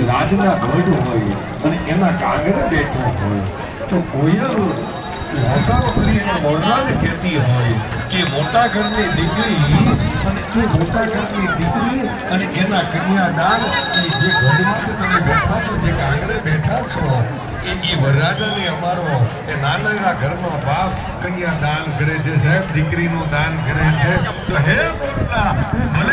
રાજના ધ્વજ હોય અને એના કાગળ બેઠો હોય તો કોયલ મોટાઓ કરીને મોરલાને કહેતી હોય કે મોટા ઘરની દીકરી અને એ મોટા ઘરની દીકરી અને એના કન્યાદાન એ જે ઘરમાં તમે બેઠા છો જે કાગળે બેઠા છો એ વરરાજાને અમારો એ નાના ઘરમાં બાપ કન્યાદાન કરે છે સાહેબ દીકરીનું દાન કરે છે તો હે મોરલા